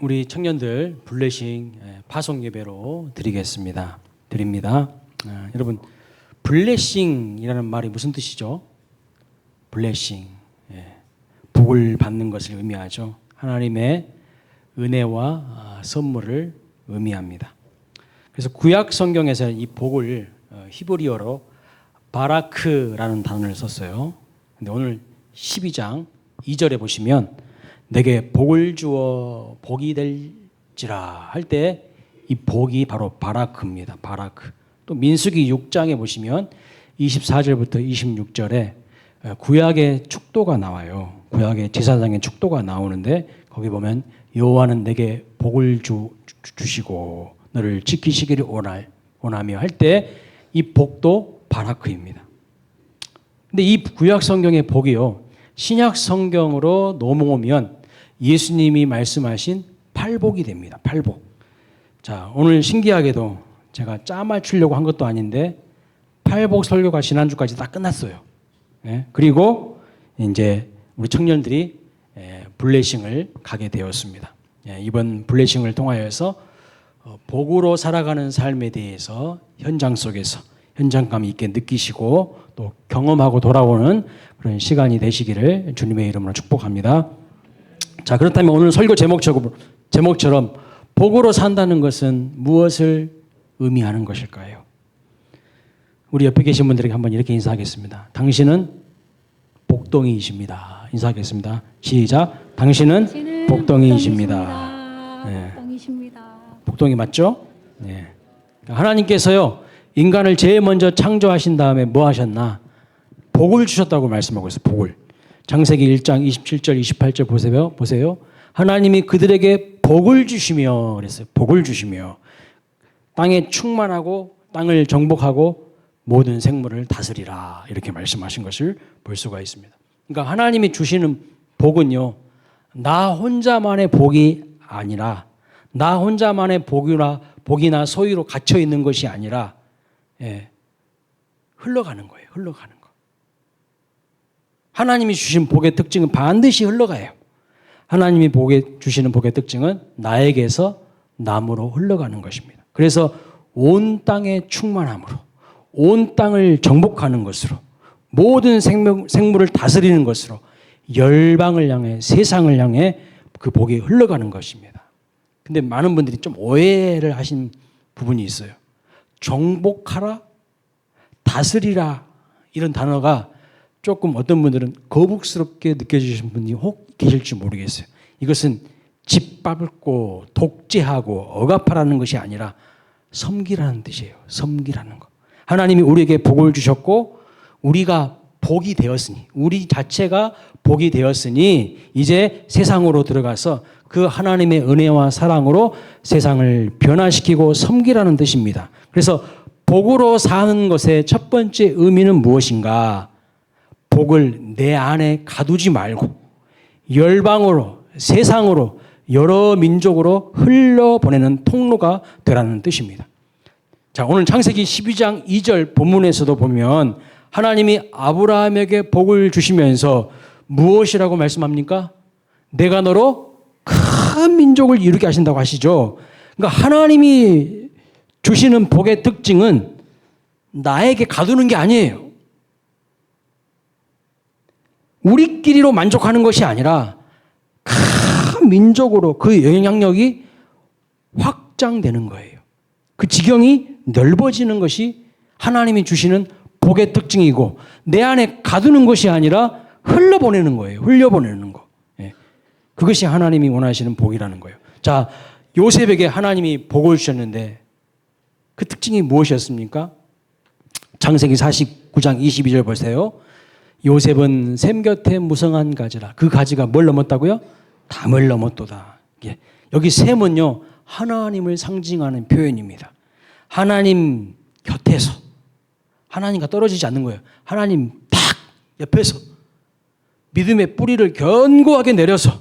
우리 청년들 블레싱 파송 예배로 드립니다. 여러분, 블레싱이라는 말이 무슨 뜻이죠? 블레싱, 복을 받는 것을 의미하죠. 하나님의 은혜와 선물을 의미합니다. 그래서 구약 성경에서 이 복을 히브리어로 바라크라는 단어를 썼어요. 근데 오늘 12장 2절에 보시면 내게 복을 주어 복이 될지라 할 때 이 복이 바로 바라크입니다. 바라크. 또 민수기 6장에 보시면 24절부터 26절에 구약의 축도가 나와요. 구약의 제사장의 축도가 나오는데 거기 보면 여호와는 내게 복을 주시고 너를 지키시기를 원하며 할 때 이 복도 바라크입니다. 근데 이 구약 성경의 복이요, 신약 성경으로 넘어오면 예수님이 말씀하신 팔복이 됩니다. 팔복. 자, 오늘 신기하게도 제가 짜 맞추려고 한 것도 아닌데 팔복 설교가 지난주까지 다 끝났어요. 그리고 이제 우리 청년들이 블레싱을 가게 되었습니다. 이번 블레싱을 통하여서 복으로 살아가는 삶에 대해서 현장 속에서 현장감 있게 느끼시고 또 경험하고 돌아오는 그런 시간이 되시기를 주님의 이름으로 축복합니다. 자, 그렇다면 오늘 설교 제목처럼 복으로 산다는 것은 무엇을 의미하는 것일까요? 우리 옆에 계신 분들에게 한번 이렇게 인사하겠습니다. 당신은 복덩이이십니다. 인사하겠습니다. 시작. 당신은 복덩이이십니다. 네. 복덩이 맞죠? 네. 하나님께서요, 인간을 제일 먼저 창조하신 다음에 뭐 하셨나? 복을 주셨다고 말씀하고 있어요. 복을. 창세기 1장 27절 28절 보세요. 하나님이 그들에게 복을 주시며 그랬어요. 복을 주시며 땅에 충만하고 땅을 정복하고 모든 생물을 다스리라 이렇게 말씀하신 것을 볼 수가 있습니다. 그러니까 하나님이 주시는 복은요, 나 혼자만의 복이 아니라 나 혼자만의 복이나 소유로 갇혀 있는 것이 아니라 흘러가는 거예요. 흘러가는 거. 하나님이 주신 복의 특징은 반드시 흘러가요. 하나님이 주시는 복의 특징은 나에게서 남으로 흘러가는 것입니다. 그래서 온 땅의 충만함으로, 온 땅을 정복하는 것으로, 모든 생물을 다스리는 것으로 열방을 향해, 세상을 향해 그 복이 흘러가는 것입니다. 근데 많은 분들이 좀 오해를 하신 부분이 있어요. 정복하라, 다스리라 이런 단어가 조금 어떤 분들은 거북스럽게 느껴지시는 분이 혹 계실지 모르겠어요. 이것은 짓밟고 독재하고 억압하라는 것이 아니라 섬기라는 뜻이에요. 섬기라는 것. 하나님이 우리에게 복을 주셨고 우리가 복이 되었으니, 우리 자체가 복이 되었으니 이제 세상으로 들어가서 그 하나님의 은혜와 사랑으로 세상을 변화시키고 섬기라는 뜻입니다. 그래서 복으로 사는 것의 첫 번째 의미는 무엇인가? 복을 내 안에 가두지 말고 열방으로, 세상으로, 여러 민족으로 흘려보내는 통로가 되라는 뜻입니다. 자, 오늘 창세기 12장 2절 본문에서도 보면 하나님이 아브라함에게 복을 주시면서 무엇이라고 말씀합니까? 내가 너로 큰 민족을 이루게 하신다고 하시죠. 그러니까 하나님이 주시는 복의 특징은 나에게 가두는 게 아니에요. 우리끼리로 만족하는 것이 아니라 큰 민족으로 그 영향력이 확장되는 거예요. 그 지경이 넓어지는 것이 하나님이 주시는 복의 특징이고 내 안에 가두는 것이 아니라 흘려보내는 거예요. 흘려보내는 거. 그것이 하나님이 원하시는 복이라는 거예요. 자, 요셉에게 하나님이 복을 주셨는데 그 특징이 무엇이었습니까? 창세기 49장 22절 보세요. 요셉은 샘 곁에 무성한 가지라. 그 가지가 뭘 넘었다고요? 담을 넘었도다. 여기 샘은요, 하나님을 상징하는 표현입니다. 하나님 곁에서, 하나님과 떨어지지 않는 거예요. 하나님 딱 옆에서 믿음의 뿌리를 견고하게 내려서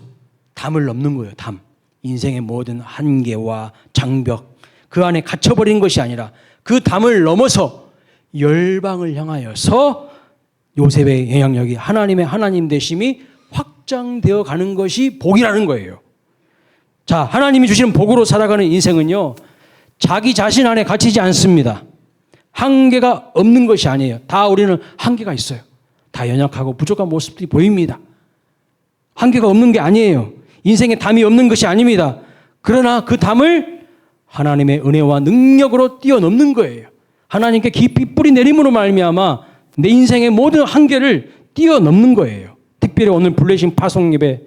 담을 넘는 거예요. 담. 인생의 모든 한계와 장벽, 그 안에 갇혀버린 것이 아니라 그 담을 넘어서 열방을 향하여서 요셉의 영향력이, 하나님의 하나님 되심이 확장되어 가는 것이 복이라는 거예요. 자, 하나님이 주시는 복으로 살아가는 인생은요, 자기 자신 안에 갇히지 않습니다. 한계가 없는 것이 아니에요. 다 우리는 한계가 있어요. 다 연약하고 부족한 모습들이 보입니다. 한계가 없는 게 아니에요. 인생에 담이 없는 것이 아닙니다. 그러나 그 담을 하나님의 은혜와 능력으로 뛰어넘는 거예요. 하나님께 깊이 뿌리 내림으로 말미암아 내 인생의 모든 한계를 뛰어넘는 거예요. 특별히 오늘 불레신 파송 예배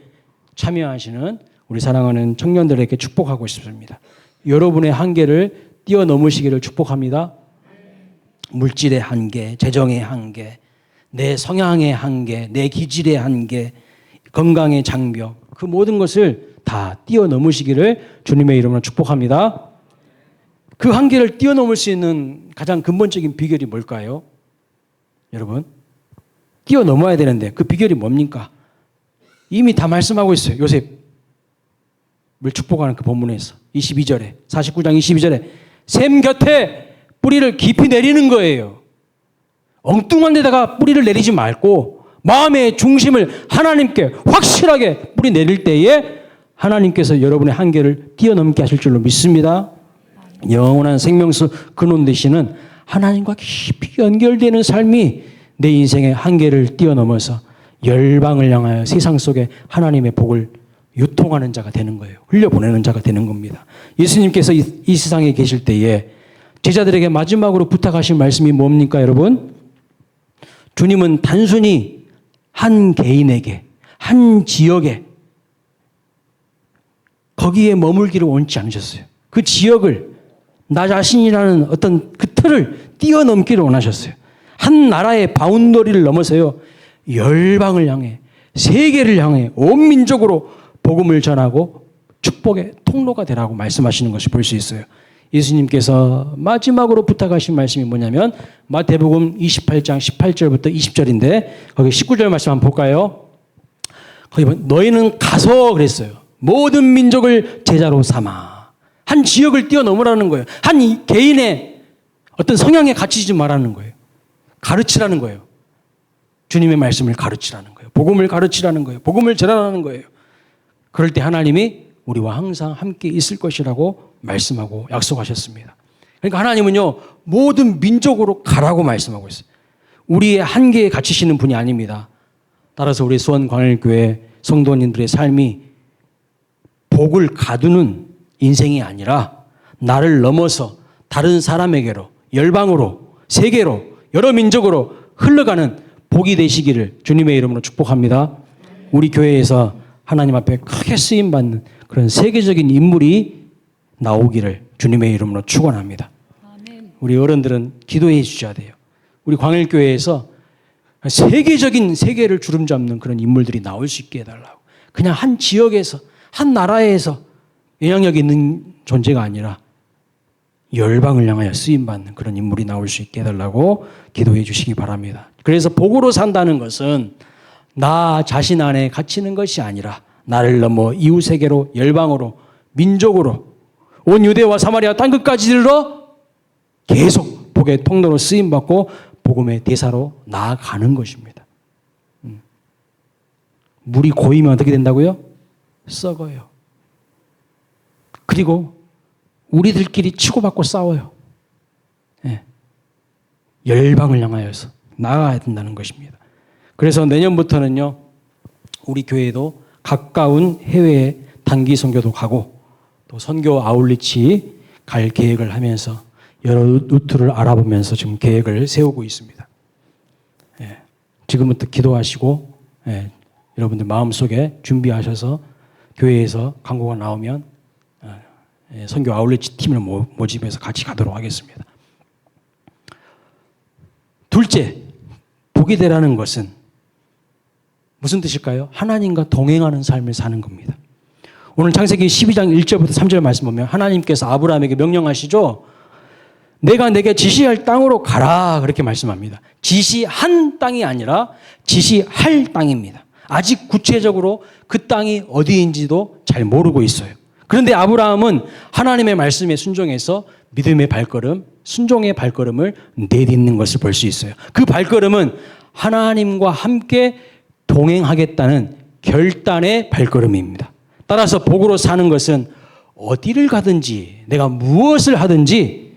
참여하시는 우리 사랑하는 청년들에게 축복하고 싶습니다. 여러분의 한계를 뛰어넘으시기를 축복합니다. 물질의 한계, 재정의 한계, 내 성향의 한계, 내 기질의 한계, 건강의 장벽, 그 모든 것을 다 뛰어넘으시기를 주님의 이름으로 축복합니다. 그 한계를 뛰어넘을 수 있는 가장 근본적인 비결이 뭘까요? 여러분, 뛰어넘어야 되는데 그 비결이 뭡니까? 이미 다 말씀하고 있어요. 요셉을 축복하는 그 본문에서 22절에 49장 22절에 샘 곁에 뿌리를 깊이 내리는 거예요. 엉뚱한 데다가 뿌리를 내리지 말고 마음의 중심을 하나님께 확실하게 뿌리 내릴 때에 하나님께서 여러분의 한계를 뛰어넘게 하실 줄로 믿습니다. 영원한 생명수 근원 되시는 하나님과 깊이 연결되는 삶이 내 인생의 한계를 뛰어넘어서 열방을 향하여 세상 속에 하나님의 복을 유통하는 자가 되는 거예요. 흘려보내는 자가 되는 겁니다. 예수님께서 이 세상에 계실 때에 제자들에게 마지막으로 부탁하신 말씀이 뭡니까, 여러분? 주님은 단순히 한 개인에게, 한 지역에 거기에 머물기를 원치 않으셨어요. 그 지역을, 나 자신이라는 어떤 그 틀을 뛰어넘기를 원하셨어요. 한 나라의 바운더리를 넘어서요, 열방을 향해, 세계를 향해 온 민족으로 복음을 전하고 축복의 통로가 되라고 말씀하시는 것을 볼 수 있어요. 예수님께서 마지막으로 부탁하신 말씀이 뭐냐면 마태복음 28장 18절부터 20절인데 거기 19절 말씀 한번 볼까요? 거기 보면 너희는 가서 그랬어요. 모든 민족을 제자로 삼아. 한 지역을 뛰어넘으라는 거예요. 한 개인의 어떤 성향에 갇히지 말라는 거예요. 가르치라는 거예요. 주님의 말씀을 가르치라는 거예요. 복음을 가르치라는 거예요. 복음을 전하라는 거예요. 그럴 때 하나님이 우리와 항상 함께 있을 것이라고 말씀하고 약속하셨습니다. 그러니까 하나님은요, 모든 민족으로 가라고 말씀하고 있어요. 우리의 한계에 갇히시는 분이 아닙니다. 따라서 우리 수원광일교회 성도님들의 삶이 복을 가두는 인생이 아니라 나를 넘어서 다른 사람에게로, 열방으로, 세계로, 여러 민족으로 흘러가는 복이 되시기를 주님의 이름으로 축복합니다. 우리 교회에서 하나님 앞에 크게 쓰임받는 그런 세계적인 인물이 나오기를 주님의 이름으로 축원합니다. 우리 어른들은 기도해 주셔야 돼요. 우리 광일교회에서 세계적인 세계를 주름잡는 그런 인물들이 나올 수 있게 해달라고. 그냥 한 지역에서, 한 나라에서 영향력 있는 존재가 아니라 열방을 향하여 쓰임받는 그런 인물이 나올 수 있게 해달라고 기도해 주시기 바랍니다. 그래서 복으로 산다는 것은 나 자신 안에 갇히는 것이 아니라 나를 넘어 이웃세계로, 열방으로, 민족으로, 온 유대와 사마리아 땅끝까지 이르러 계속 복의 통로로 쓰임받고 복음의 대사로 나아가는 것입니다. 물이 고이면 어떻게 된다고요? 썩어요. 그리고 우리들끼리 치고받고 싸워요. 예. 열방을 향하여서 나아가야 된다는 것입니다. 그래서 내년부터는요, 우리 교회도 가까운 해외에 단기 선교도 가고 또 선교 아울리치 갈 계획을 하면서 여러 루트를 알아보면서 지금 계획을 세우고 있습니다. 예. 지금부터 기도하시고, 예. 여러분들 마음속에 준비하셔서 교회에서 광고가 나오면 선교 아울렛 팀을 모집해서 같이 가도록 하겠습니다. 둘째, 복이 되라는 것은 무슨 뜻일까요? 하나님과 동행하는 삶을 사는 겁니다. 오늘 창세기 12장 1절부터 3절 말씀 보면 하나님께서 아브라함에게 명령하시죠. 내가 내게 지시할 땅으로 가라 그렇게 말씀합니다. 지시한 땅이 아니라 지시할 땅입니다. 아직 구체적으로 그 땅이 어디인지도 잘 모르고 있어요. 그런데 아브라함은 하나님의 말씀에 순종해서 믿음의 발걸음, 순종의 발걸음을 내딛는 것을 볼 수 있어요. 그 발걸음은 하나님과 함께 동행하겠다는 결단의 발걸음입니다. 따라서 복으로 사는 것은 어디를 가든지 내가 무엇을 하든지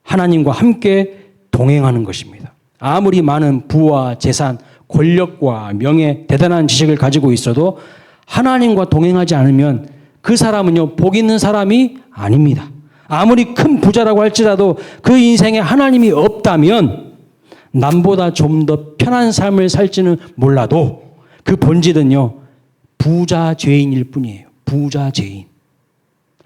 하나님과 함께 동행하는 것입니다. 아무리 많은 부와 재산, 권력과 명예, 대단한 지식을 가지고 있어도 하나님과 동행하지 않으면 그 사람은요, 복 있는 사람이 아닙니다. 아무리 큰 부자라고 할지라도 그 인생에 하나님이 없다면 남보다 좀 더 편한 삶을 살지는 몰라도 그 본질은요, 부자 죄인일 뿐이에요. 부자 죄인.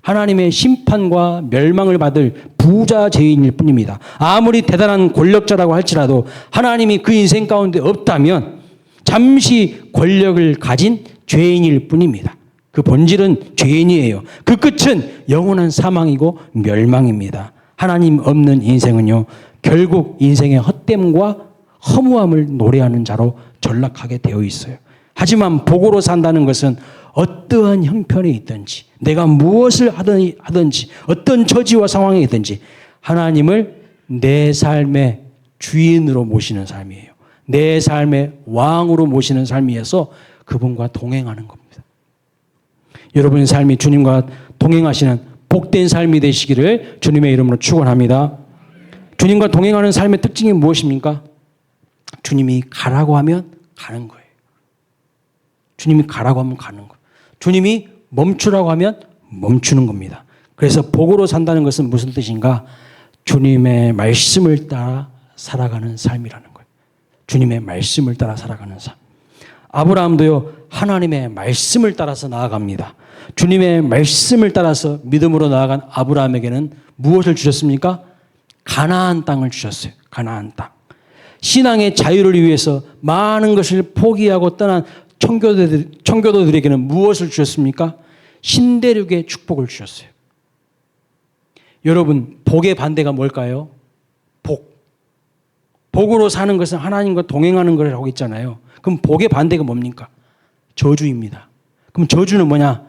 하나님의 심판과 멸망을 받을 부자 죄인일 뿐입니다. 아무리 대단한 권력자라고 할지라도 하나님이 그 인생 가운데 없다면 잠시 권력을 가진 죄인일 뿐입니다. 그 본질은 죄인이에요. 그 끝은 영원한 사망이고 멸망입니다. 하나님 없는 인생은요, 결국 인생의 헛됨과 허무함을 노래하는 자로 전락하게 되어 있어요. 하지만 복으로 산다는 것은 어떠한 형편에 있든지 내가 무엇을 하든지 어떤 처지와 상황에 있든지 하나님을 내 삶의 주인으로 모시는 삶이에요. 내 삶의 왕으로 모시는 삶이어서 그분과 동행하는 겁니다. 여러분의 삶이 주님과 동행하시는 복된 삶이 되시기를 주님의 이름으로 축원합니다. 주님과 동행하는 삶의 특징이 무엇입니까? 주님이 가라고 하면 가는 거예요. 주님이 가라고 하면 가는 거예요. 주님이 멈추라고 하면 멈추는 겁니다. 그래서 복으로 산다는 것은 무슨 뜻인가? 주님의 말씀을 따라 살아가는 삶이라는 거예요. 주님의 말씀을 따라 살아가는 삶. 아브라함도요, 하나님의 말씀을 따라서 나아갑니다. 주님의 말씀을 따라서 믿음으로 나아간 아브라함에게는 무엇을 주셨습니까? 가나안 땅을 주셨어요. 가나안 땅. 신앙의 자유를 위해서 많은 것을 포기하고 떠난 청교도들에게는 무엇을 주셨습니까? 신대륙의 축복을 주셨어요. 여러분, 복의 반대가 뭘까요? 복. 복으로 사는 것은 하나님과 동행하는 거라고 있잖아요. 그럼 복의 반대가 뭡니까? 저주입니다. 그럼 저주는 뭐냐?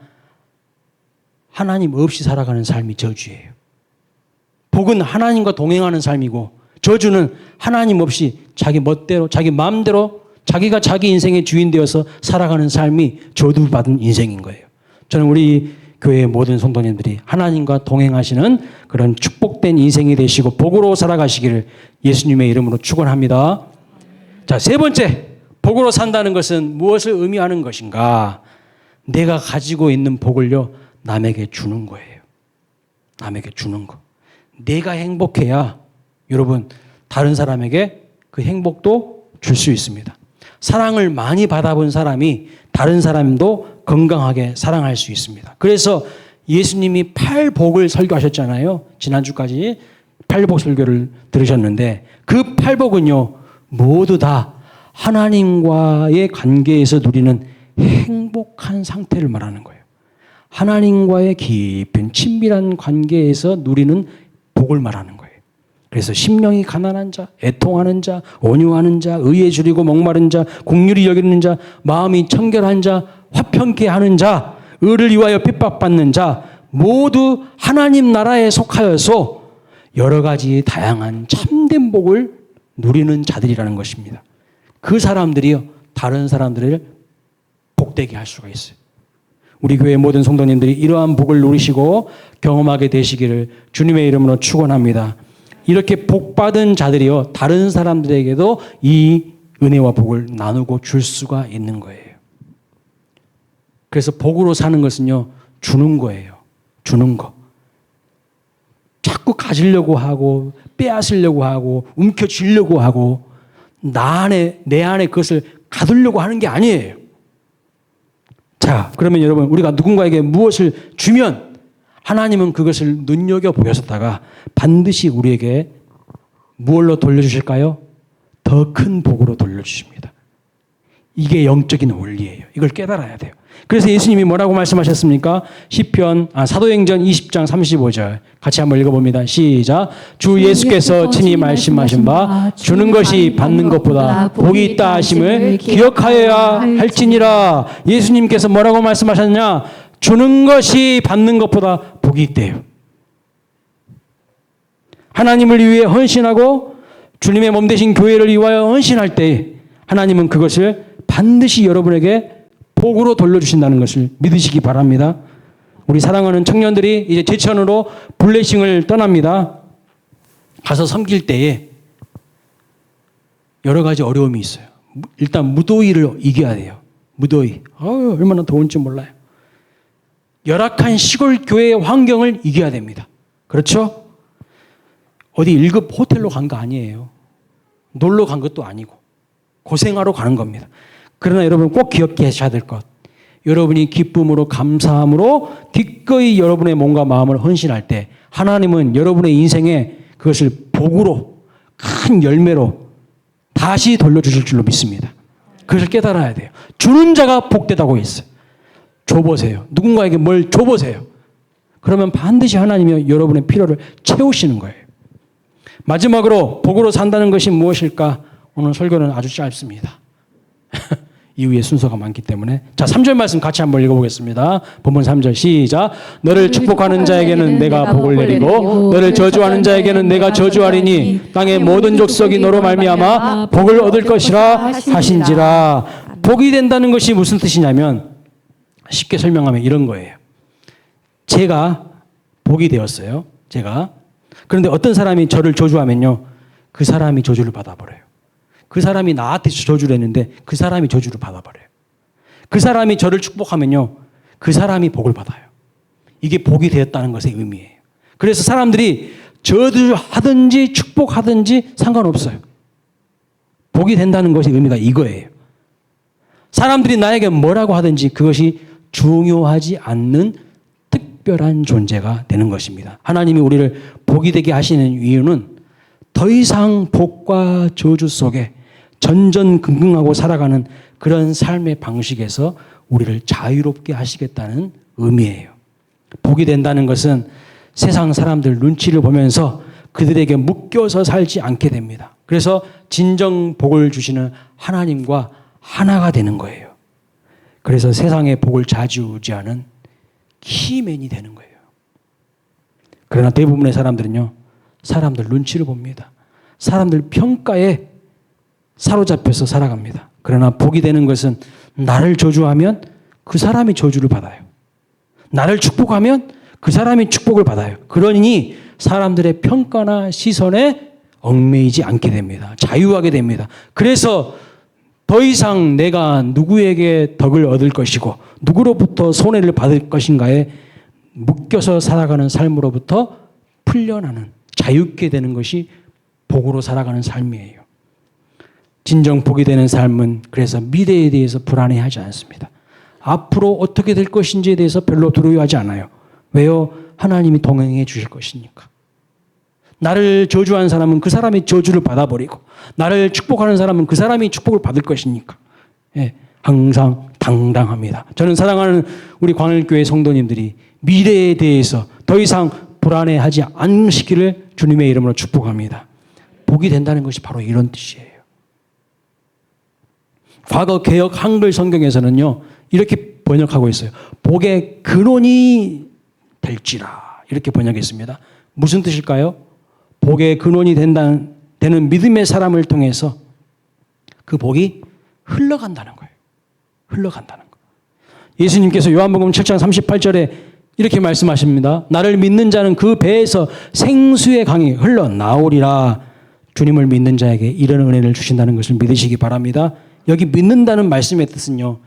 하나님 없이 살아가는 삶이 저주예요. 복은 하나님과 동행하는 삶이고 저주는 하나님 없이 자기 멋대로, 자기 마음대로 자기가 자기 인생의 주인 되어서 살아가는 삶이 저주받은 인생인 거예요. 저는 우리 교회의 모든 성도님들이 하나님과 동행하시는 그런 축복된 인생이 되시고 복으로 살아가시기를 예수님의 이름으로 축원합니다. 자, 세 번째, 복으로 산다는 것은 무엇을 의미하는 것인가? 내가 가지고 있는 복을요, 남에게 주는 거예요. 남에게 주는 거. 내가 행복해야 여러분 다른 사람에게 그 행복도 줄 수 있습니다. 사랑을 많이 받아본 사람이 다른 사람도 건강하게 사랑할 수 있습니다. 그래서 예수님이 팔복을 설교하셨잖아요. 지난주까지 팔복 설교를 들으셨는데 그 팔복은요, 모두 다 하나님과의 관계에서 누리는 행복한 상태를 말하는 거예요. 하나님과의 깊은 친밀한 관계에서 누리는 복을 말하는 거예요. 그래서 심령이 가난한 자, 애통하는 자, 온유하는 자, 의에 줄이고 목마른 자, 긍휼히 여기는 자, 마음이 청결한 자, 화평케 하는 자, 의를 위하여 핍박받는 자, 모두 하나님 나라에 속하여서 여러 가지 다양한 참된 복을 누리는 자들이라는 것입니다. 그 사람들이요, 다른 사람들을 복되게 할 수가 있어요. 우리 교회 모든 성도님들이 이러한 복을 누리시고 경험하게 되시기를 주님의 이름으로 축원합니다. 이렇게 복받은 자들이요, 다른 사람들에게도 이 은혜와 복을 나누고 줄 수가 있는 거예요. 그래서 복으로 사는 것은요, 주는 거예요. 주는 거. 자꾸 가지려고 하고 빼앗으려고 하고 움켜쥐려고 하고 내 안에 그것을 가두려고 하는 게 아니에요. 자, 그러면 여러분, 우리가 누군가에게 무엇을 주면 하나님은 그것을 눈여겨보셨다가 반드시 우리에게 무엇로 돌려주실까요? 더 큰 복으로 돌려주십니다. 이게 영적인 원리예요. 이걸 깨달아야 돼요. 그래서 예수님이 뭐라고 말씀하셨습니까? 사도행전 20장 35절 같이 한번 읽어봅니다. 시작. 주 예수께서 친히 말씀하신 바 주는 것이 받는 것보다 복이 있다 하심을 기억하여야 할지니라. 예수님께서 뭐라고 말씀하셨냐? 주는 것이 받는 것보다 복이 있대요. 하나님을 위해 헌신하고 주님의 몸 되신 교회를 위하여 헌신할 때 하나님은 그것을 반드시 여러분에게 복으로 돌려주신다는 것을 믿으시기 바랍니다. 우리 사랑하는 청년들이 이제 제천으로 블레싱을 떠납니다. 가서 섬길 때에 여러 가지 어려움이 있어요. 일단 무더위를 이겨야 돼요. 무더위. 얼마나 더운지 몰라요. 열악한 시골 교회의 환경을 이겨야 됩니다. 그렇죠? 어디 1급 호텔로 간 거 아니에요. 놀러 간 것도 아니고 고생하러 가는 겁니다. 그러나 여러분 꼭 기억하셔야 될 것. 여러분이 기쁨으로 감사함으로 기꺼이 여러분의 몸과 마음을 헌신할 때 하나님은 여러분의 인생에 그것을 복으로 큰 열매로 다시 돌려주실 줄로 믿습니다. 그것을 깨달아야 돼요. 주는 자가 복되다고 했어요. 줘보세요. 누군가에게 뭘 줘보세요. 그러면 반드시 하나님이 여러분의 필요를 채우시는 거예요. 마지막으로 복으로 산다는 것이 무엇일까? 오늘 설교는 아주 짧습니다. 이후에 순서가 많기 때문에. 자, 3절 말씀 같이 한번 읽어보겠습니다. 본문 3절 시작. 너를 축복하는 자에게는 내가 복을 내리고 너를 저주하는 자에게는 내가 저주하리니 땅의 모든 족속이 너로 말미암아 복을 얻을 것이라 하신지라. 복이 된다는 것이 무슨 뜻이냐면 쉽게 설명하면 이런 거예요. 제가 복이 되었어요. 제가. 그런데 어떤 사람이 저를 저주하면요. 그 사람이 저주를 받아버려요. 그 사람이 나한테 저주를 했는데 그 사람이 저주를 받아버려요. 그 사람이 저를 축복하면요. 그 사람이 복을 받아요. 이게 복이 되었다는 것의 의미예요. 그래서 사람들이 저주하든지 축복하든지 상관없어요. 복이 된다는 것의 의미가 이거예요. 사람들이 나에게 뭐라고 하든지 그것이 중요하지 않는 특별한 존재가 되는 것입니다. 하나님이 우리를 복이 되게 하시는 이유는 더 이상 복과 저주 속에 전전긍긍하고 살아가는 그런 삶의 방식에서 우리를 자유롭게 하시겠다는 의미예요. 복이 된다는 것은 세상 사람들 눈치를 보면서 그들에게 묶여서 살지 않게 됩니다. 그래서 진정 복을 주시는 하나님과 하나가 되는 거예요. 그래서 세상의 복을 좌지우지하는 키맨이 되는 거예요. 그러나 대부분의 사람들은요. 사람들 눈치를 봅니다. 사람들 평가에 사로잡혀서 살아갑니다. 그러나 복이 되는 것은 나를 저주하면 그 사람이 저주를 받아요. 나를 축복하면 그 사람이 축복을 받아요. 그러니 사람들의 평가나 시선에 얽매이지 않게 됩니다. 자유하게 됩니다. 그래서 더 이상 내가 누구에게 덕을 얻을 것이고 누구로부터 손해를 받을 것인가에 묶여서 살아가는 삶으로부터 풀려나는 자유케 되는 것이 복으로 살아가는 삶이에요. 진정 복이 되는 삶은 그래서 미래에 대해서 불안해하지 않습니다. 앞으로 어떻게 될 것인지에 대해서 별로 두려워하지 않아요. 왜요? 하나님이 동행해 주실 것이니까. 나를 저주하는 사람은 그 사람이 저주를 받아버리고 나를 축복하는 사람은 그 사람이 축복을 받을 것이니까. 예, 항상 당당합니다. 저는 사랑하는 우리 광일교회 성도님들이 미래에 대해서 더 이상 불안해하지 않으시기를 주님의 이름으로 축복합니다. 복이 된다는 것이 바로 이런 뜻이에요. 과거 개역 한글 성경에서는요. 이렇게 번역하고 있어요. 복의 근원이 될지라 이렇게 번역했습니다. 무슨 뜻일까요? 복의 근원이 되는 믿음의 사람을 통해서 그 복이 흘러간다는 거예요. 흘러간다는 거. 예수님께서 요한복음 7장 38절에 이렇게 말씀하십니다. 나를 믿는 자는 그 배에서 생수의 강이 흘러나오리라. 주님을 믿는 자에게 이런 은혜를 주신다는 것을 믿으시기 바랍니다. 여기 믿는다는 말씀의 뜻은요.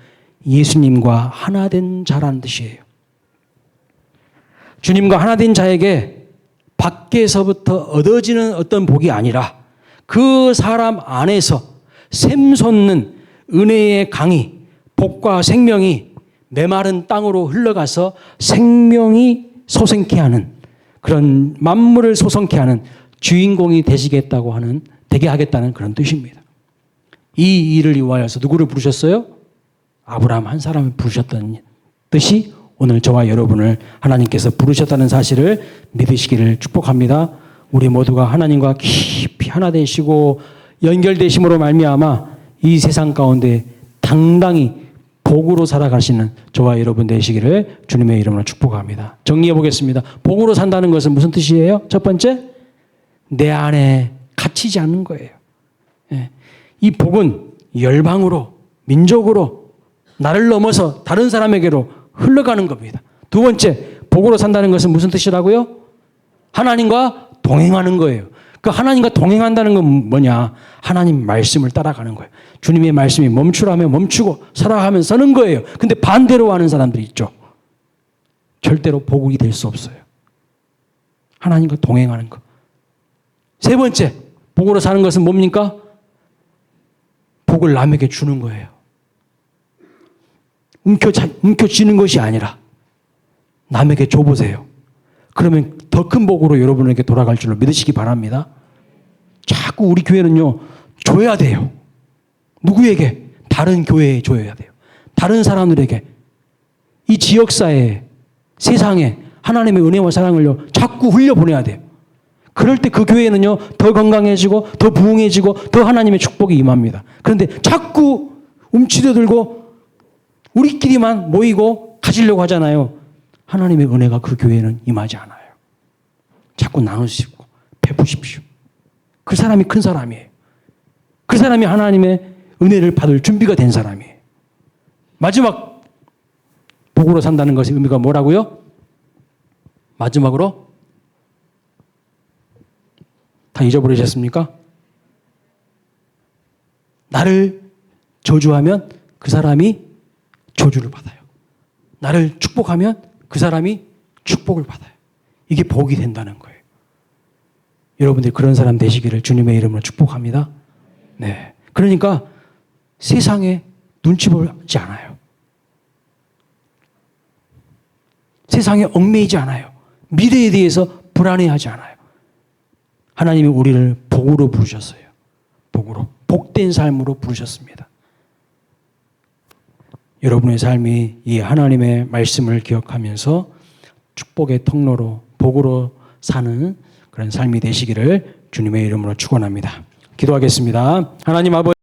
예수님과 하나 된 자라는 뜻이에요. 주님과 하나 된 자에게 밖에서부터 얻어지는 어떤 복이 아니라 그 사람 안에서 샘솟는 은혜의 강이 복과 생명이 메마른 땅으로 흘러가서 생명이 솟게 하는 그런 만물을 솟게 하는 주인공이 되시겠다고 하는 되게 하겠다는 그런 뜻입니다. 이 일을 위하여서 누구를 부르셨어요? 아브라함 한 사람을 부르셨던 뜻이 오늘 저와 여러분을 하나님께서 부르셨다는 사실을 믿으시기를 축복합니다. 우리 모두가 하나님과 깊이 하나 되시고 연결되심으로 말미암아 이 세상 가운데 당당히 복으로 살아가시는 저와 여러분 되시기를 주님의 이름으로 축복합니다. 정리해 보겠습니다. 복으로 산다는 것은 무슨 뜻이에요? 첫 번째, 내 안에 갇히지 않는 거예요. 이 복은 열방으로, 민족으로, 나를 넘어서 다른 사람에게로 흘러가는 겁니다. 두 번째, 복으로 산다는 것은 무슨 뜻이라고요? 하나님과 동행하는 거예요. 그 하나님과 동행한다는 건 뭐냐? 하나님 말씀을 따라가는 거예요. 주님의 말씀이 멈추라면 멈추고 서라하면 서는 거예요. 근데 반대로 하는 사람들이 있죠. 절대로 복이 될 수 없어요. 하나님과 동행하는 것. 세 번째, 복으로 사는 것은 뭡니까? 복을 남에게 주는 거예요. 움켜쥐는 것이 아니라 남에게 줘보세요. 그러면 더 큰 복으로 여러분에게 돌아갈 줄로 믿으시기 바랍니다. 자꾸 우리 교회는요, 줘야 돼요. 누구에게? 다른 교회에 줘야 돼요. 다른 사람들에게. 이 지역사회에, 세상에 하나님의 은혜와 사랑을요, 자꾸 흘려보내야 돼요. 그럴 때 그 교회는요, 더 건강해지고, 더 부흥해지고, 더 하나님의 축복이 임합니다. 그런데 자꾸 움츠려들고, 우리끼리만 모이고 가지려고 하잖아요. 하나님의 은혜가 그 교회는 임하지 않아요. 자꾸 나누시고 베푸십시오. 그 사람이 큰 사람이에요. 그 사람이 하나님의 은혜를 받을 준비가 된 사람이에요. 마지막 복으로 산다는 것의 의미가 뭐라고요? 마지막으로 다 잊어버리셨습니까? 나를 저주하면 그 사람이 저주를 받아요. 나를 축복하면 그 사람이 축복을 받아요. 이게 복이 된다는 거예요. 여러분들이 그런 사람 되시기를 주님의 이름으로 축복합니다. 네. 그러니까 세상에 눈치 보지 않아요. 세상에 얽매이지 않아요. 미래에 대해서 불안해하지 않아요. 하나님이 우리를 복으로 부르셨어요. 복으로. 복된 삶으로 부르셨습니다. 여러분의 삶이 이 하나님의 말씀을 기억하면서 축복의 통로로 복으로 사는 그런 삶이 되시기를 주님의 이름으로 축원합니다. 기도하겠습니다. 하나님 아버지